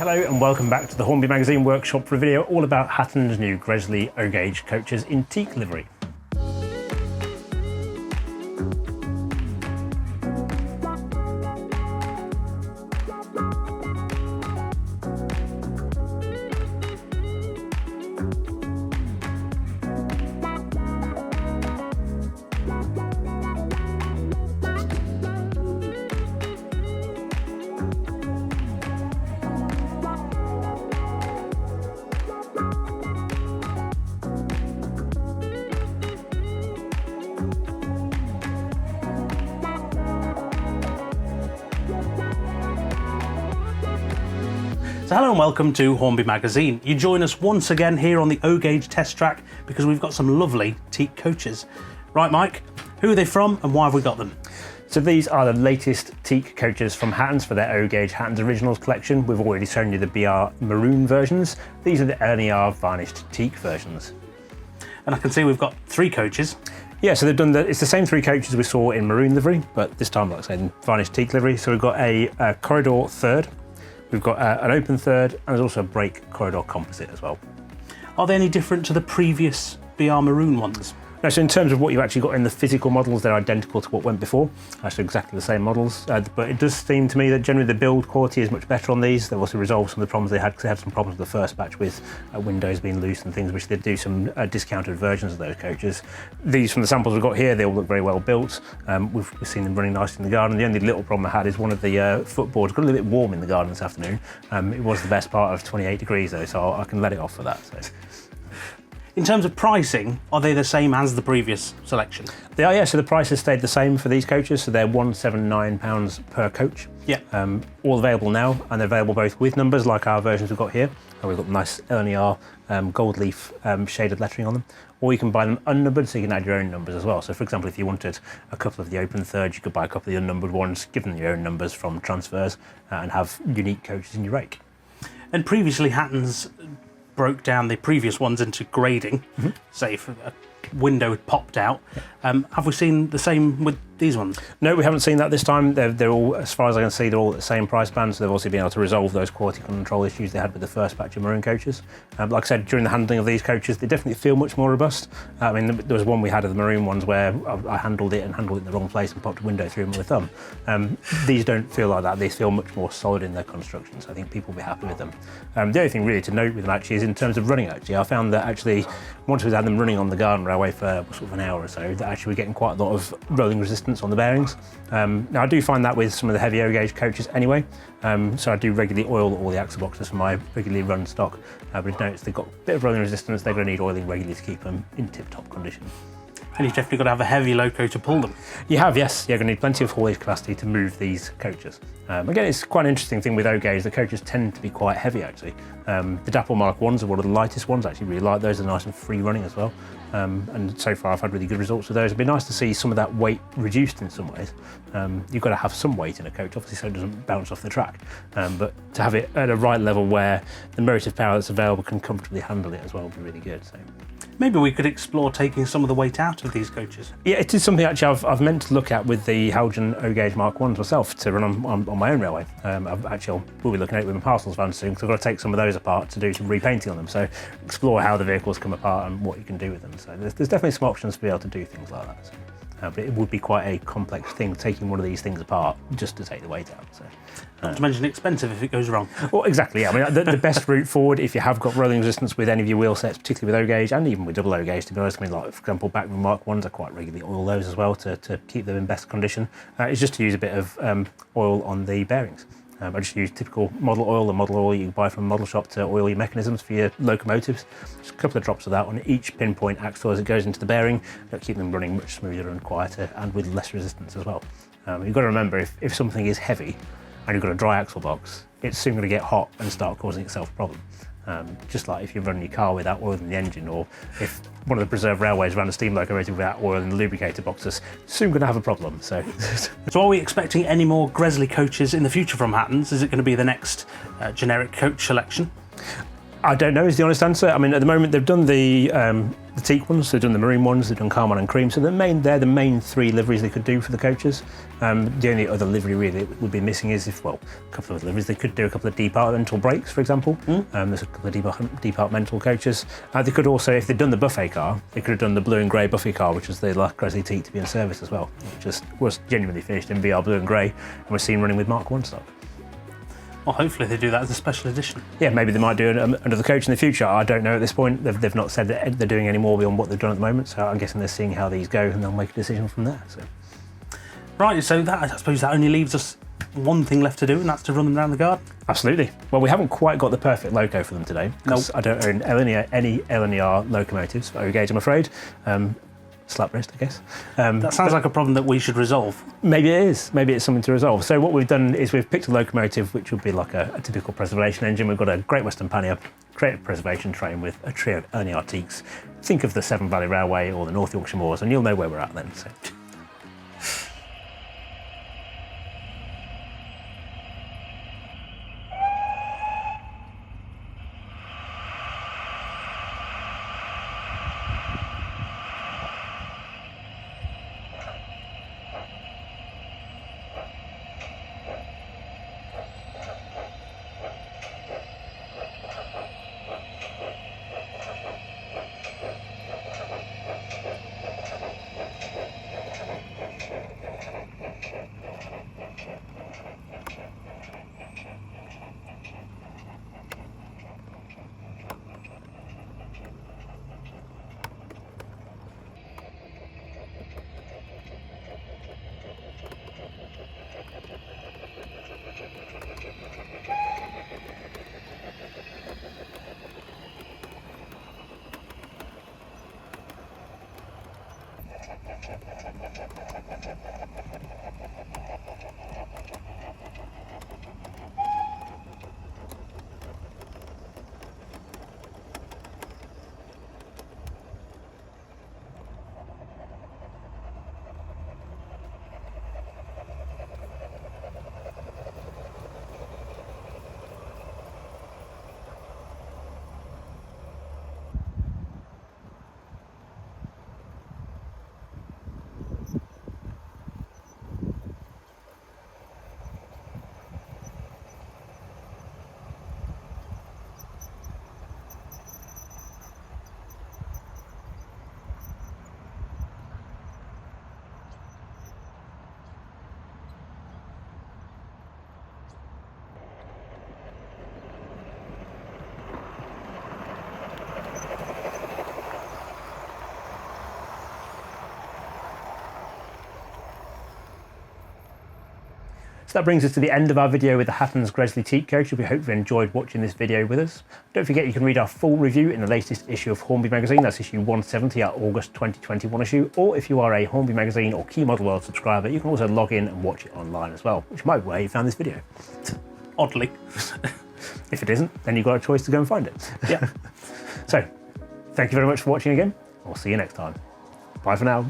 Hello and welcome back to the Hornby Magazine workshop for a video all about Hattons' new Gresley O-gauge coaches in teak livery. So hello and welcome to Hornby Magazine. You join us once again here on the O-gauge test track because we've got some lovely teak coaches. Right, Mike, who are they from and why have we got them? So these are the latest teak coaches from Hattons for their O-gauge Hattons Originals collection. We've already shown you the BR maroon versions. These are the NER varnished teak versions. And I can see we've got three coaches. Yeah, so they've done it's the same three coaches we saw in maroon livery, but this time, like I said, in varnished teak livery. So we've got a corridor third, we've got an open third, and there's also a brake corridor composite as well. Are they any different to the previous BR maroon ones? No, so in terms of what you've actually got in the physical models, they're identical to what went before. Actually exactly the same models, but it does seem to me that generally the build quality is much better on these. They've also resolved some of the problems they had, because they had some problems with the first batch with windows being loose and things, which they do some discounted versions of those coaches. These, from the samples we've got here, they all look very well built. We've seen them running nicely in the garden. The only little problem I had is one of the footboards got a little bit warm in the garden this afternoon. It was the best part of 28 degrees though, so I can let it off for that. So. In terms of pricing, are they the same as the previous selection? They are, yeah, so the price has stayed the same for these coaches, so they're £179 per coach. Yeah. All available now, and they're available both with numbers like our versions we've got here. We've got nice NER gold leaf shaded lettering on them, or you can buy them unnumbered, so you can add your own numbers as well. So for example, if you wanted a couple of the open thirds, you could buy a couple of the unnumbered ones, give them your own numbers from transfers, and have unique coaches in your rake. And previously Hattons broke down the previous ones into grading, say if a window had popped out. Have we seen the same with these ones? No, we haven't seen that this time. They're all, as far as I can see, they're all at the same price band, so they've also been able to resolve those quality control issues they had with the first batch of maroon coaches. Like I said, during the handling of these coaches, they definitely feel much more robust. I mean, there was one we had of the maroon ones where I handled it in the wrong place and popped a window through them with my thumb. These don't feel like that. They feel much more solid in their construction, so I think people will be happy with them. The only thing really to note with them actually is in terms of running actually. I found that actually, once we had them running on the garden railway for sort of an hour or so, that actually we're getting quite a lot of rolling resistance on the bearings. Now I do find that with some of the heavy O-gauge coaches anyway, so I do regularly oil all the axle boxes for my regularly run stock, but if notice they've got a bit of rolling resistance, they're going to need oiling regularly to keep them in tip-top condition. And you've definitely got to have a heavy loco to pull them. You have, yes. You're going to need plenty of haulage capacity to move these coaches. Again, it's quite an interesting thing with O-gauge. The coaches tend to be quite heavy actually. The Dapple Mark 1s are one of the lightest ones. I actually really like those. They're nice and free running as well. And so far I've had really good results with those. It'd be nice to see some of that weight reduced in some ways. You've got to have some weight in a coach, obviously, so it doesn't bounce off the track. But to have it at a right level where the motive power that's available can comfortably handle it as well would be really good. So. Maybe we could explore taking some of the weight out of these coaches. Yeah, it is something actually I've meant to look at with the Haldgen O-gauge Mark 1s myself to run on my own railway. We'll be looking at it with my parcels van soon, because I've got to take some of those apart to do some repainting on them. So explore how the vehicles come apart and what you can do with them. So there's definitely some options to be able to do things like that. So. But it would be quite a complex thing taking one of these things apart just to take the weight out. So. Not to mention expensive if it goes wrong. Well, exactly. Yeah. I mean, the best route forward, if you have got rolling resistance with any of your wheel sets, particularly with O-gauge and even with double O-gauge, to be honest, I mean, like for example, backroom Mark 1s, I quite regularly oil those as well to keep them in best condition. It's just to use a bit of oil on the bearings. I just use typical model oil, the model oil you can buy from a model shop to oil your mechanisms for your locomotives. Just a couple of drops of that on each pinpoint axle as it goes into the bearing. That'll keep them running much smoother and quieter and with less resistance as well. You've got to remember, if something is heavy and you've got a dry axle box, it's soon going to get hot and start causing itself a problem. Just like if you're running your car without oil in the engine, or if one of the preserved railways ran a steam locomotive without oil in the lubricator boxes, soon going to have a problem. So are we expecting any more Gresley coaches in the future from Hattons? Is it going to be the next generic coach selection? I don't know is the honest answer. I mean, at the moment they've done the teak ones, they've done the marine ones, they've done carmine and cream. So they're the main 3 liveries they could do for the coaches. The only other livery really that would be missing is a couple of liveries. They could do a couple of departmental breaks, for example. There's a couple of departmental coaches. They could also, if they'd done the buffet car, they could have done the blue and grey buffet car, which was the last Gresley teak to be in service as well. It just was genuinely finished in BR blue and grey, and we're seen running with Mark 1 stock. Well, hopefully they do that as a special edition. Yeah, maybe they might do another coach in the future. I don't know at this point. They've not said that they're doing any more beyond what they've done at the moment, so I'm guessing they're seeing how these go and they'll make a decision from there. So. Right, so I suppose that only leaves us one thing left to do, and that's to run them down the garden. Absolutely. Well, we haven't quite got the perfect loco for them today, because I don't own any LNER locomotives for O-Gauge, I'm afraid. Slap wrist, I guess. That sounds like a problem that we should resolve. Maybe it is. Maybe it's something to resolve. So what we've done is we've picked a locomotive which would be like a typical preservation engine. We've got a Great Western Pannier, creative preservation train with a trio of LNER teaks. Think of the Severn Valley Railway or the North Yorkshire Moors, and you'll know where we're at then. So. So that brings us to the end of our video with the Hattons Gresley teak coach. We hope you enjoyed watching this video with us. Don't forget you can read our full review in the latest issue of Hornby Magazine. That's issue 170, our August 2021 issue. Or if you are a Hornby Magazine or Key Model World subscriber, you can also log in and watch it online as well, which might be where you found this video. Oddly. If it isn't, then you've got a choice to go and find it. Yeah. So, thank you very much for watching again. We'll see you next time. Bye for now.